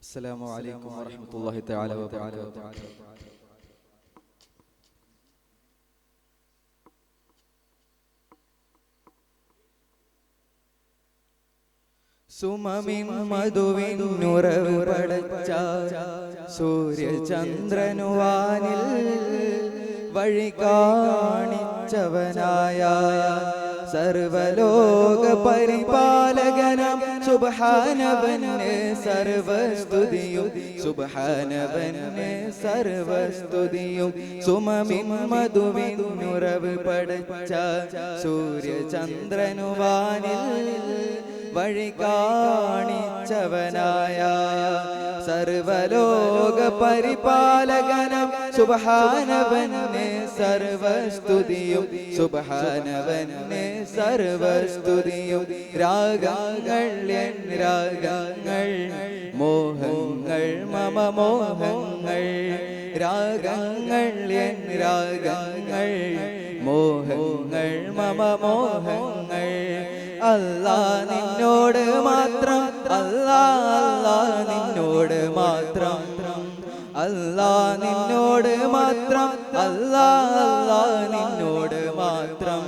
السلام عليكم ورحمة الله تعالى وبركاته. സുമമിൻ മധുവിൻ നുറവ് പടച്ച സൂര്യചന്ദ്രനുവാനിൽ വഴി കാണിച്ചവനായ സർവലോക പരിപാലകനം സുബ്ഹാനവനെ സർവസ്തുതിയും സുബ്ഹാനവനെ സർവസ്തുതിയും സുമമിൻ മധുവിൻ നുറവ് പടച്ച സൂര്യചന്ദ്രനുവാനിൽ വഴി കാണിച്ചവനായ സർവലോക പരിപാലകനം സുബ്ഹാനവനെ സർവസ്തുതിയും സുബ്ഹാനവനെ സർവസ്തുതിയും രാഗങ്ങൾ എൻ രാഗങ്ങൾ മോഹങ്ങൾ മമ മോഹങ്ങൾ രാഗങ്ങൾ എൻ രാഗങ്ങൾ മോഹങ്ങൾ മമ മോഹങ്ങൾ അല്ലാ നിന്നോട് മാത്രം അല്ലാ അല്ലാ നിന്നോട് മാത്രം അല്ലാ നിന്നോട് മാത്രം അല്ലാ അല്ലാ നിന്നോട് മാത്രം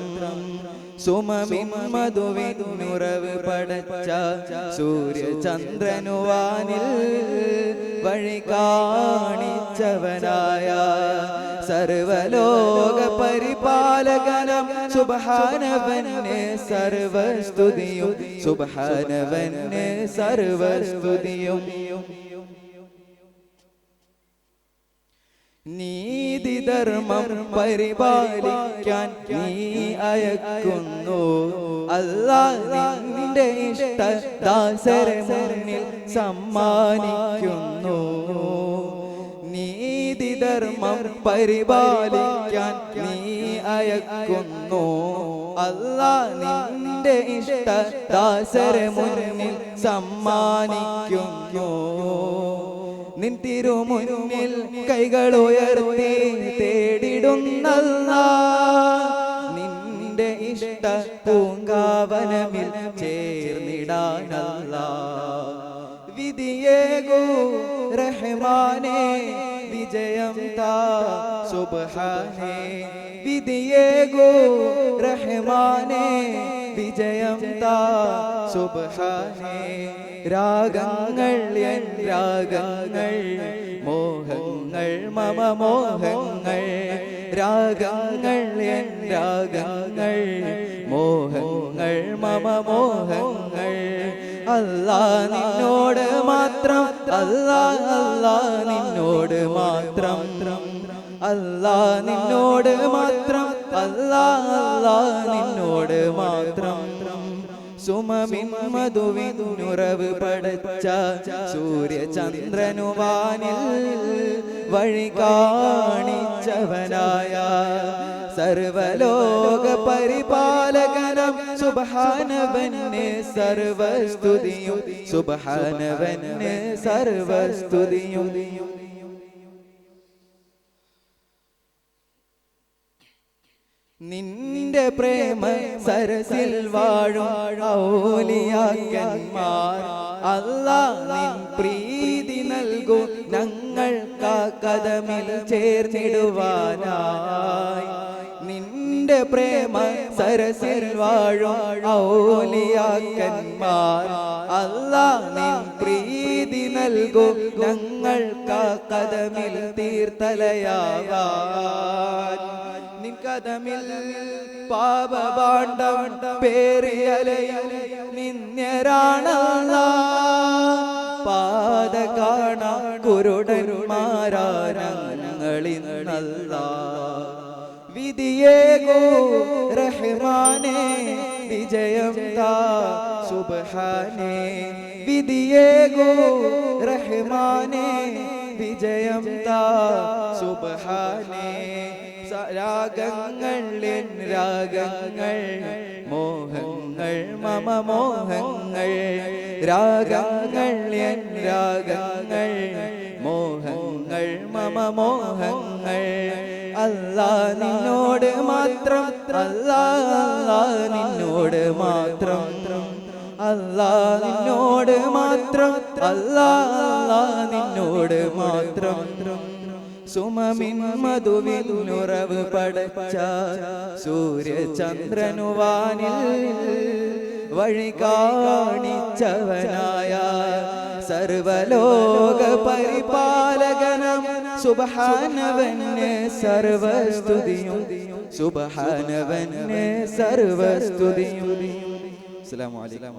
സുമമിൻ മധുവിൻ നുറവ് പടച്ച സൂര്യചന്ദ്രനുവാനിൽ വഴി കാണിച്ചവനായ സർവലോക പരിപാലകനം സുബ്ഹാനവനെ സർവസ്തുതിയും സുബ്ഹാനവനെ സർവസ്തുതിയും നീതിധർമ്മം പരിപാലിക്കാൻ നീ അയക്കുന്നു അല്ലാ നിന്റെ ഇഷ്ട ദാസരെ മുന്നിൽ സമ്മാനിക്കുന്നു നീതിധർമ്മം പരിപാലിക്കാൻ നീ അയക്കുന്നു അല്ലാ നിന്റെ ഇഷ്ട ദാസരെ മുന്നിൽ സമ്മാനിക്കുന്നു നിൻ തിരുമുന്നിൽ കൈകൾ ഉയർത്തി തേടിടുന്നല്ലാ നിന്റെ ഇഷ്ട പൂങ്കാവനമിൽ ചേർന്നിടാനല്ലാ വിധിയേകൂ റഹ്മാനേ വിജയം താ സുബ്ഹാനേ വിധിയേകൂ റഹ്മാനേ വിജയം താ സുബ്ഹാനേ രാഗങ്ങൾ എൻ രാഗങ്ങൾ മോഹങ്ങൾ മമ മോഹങ്ങൾ രാഗങ്ങൾ എൻ രാഗങ്ങൾ മോഹങ്ങൾ മമ മോഹങ്ങൾ അല്ലാ നിന്നോട് മാത്രം അല്ലാ അല്ലാ നിന്നോട് മാത്രം അല്ലാ നിന്നോട് മാത്രം അല്ലാ അല്ലാ നിന്നോട് മാത്രം സുമമിൻ മധുവിൻ നുറവ് പടച്ച സൂര്യചന്ദ്രനുവാനിൽ വഴി കാണിച്ചവനായ സർവലോക പരിപാലകനം സുബ്ഹാനവനെ സർവസ്തുതിയും സുബ്ഹാനവനെ സർവസ്തുതിയും നിന്റെ പ്രേമ സരസിൽ വാഴും ഔലിയാക്കന്മാർ അല്ലാ നിൻ പ്രീതി നൽകൂ ഞങ്ങൾക്ക് കദമിൽ ചേർന്നിടുവാനായി നിന്റെ പ്രേമ സരസിൽ വാഴും ഔലിയാക്കന്മാർ അല്ലാ നിൻ പ്രീതി നൽകൂ ഞങ്ങൾക്ക് കദമിൽ തീർത്തലയാവാൻ നിൻ കദമിൽ പാപഭാണ്ഡം പേറിയലയും നിന്യരാണല്ലാ പാത കാണാ കുരുടന്മാരാരങ്ങളിന്നല്ലാ വിധിയേകൂ റഹ്മാനേ വിജയം താ സുബ്ഹാനേ വിധിയേകൂ റഹ്മാനേ വിജയം താ സുബ്ഹാനേ രാഗങ്ങൾ എൻ രാഗങ്ങൾ മോഹങ്ങൾ മമ മോഹങ്ങൾ രാഗങ്ങൾ എൻ രാഗങ്ങൾ മോഹങ്ങൾ മമ മോഹങ്ങൾ അല്ലാ നിന്നോട് മാത്രം അല്ലാ അല്ലാ നിന്നോട് മാത്രം അല്ലാ നിന്നോട് മാത്രം അല്ലാ നിന്നോട് മാത്രം സുമമിൻ മധുവിൽ ഉറവ് പടച്ച സൂര്യചന്ദ്രനുവാനിൽ വഴി കാണിച്ചവനായ സർവലോക പരിപാലകനം സുബ്ഹാനവന് സർവസ്തുതിയും സുബ്ഹാനവന് സർവസ്തുതിയും. അസ്സലാമു അലൈക്കും.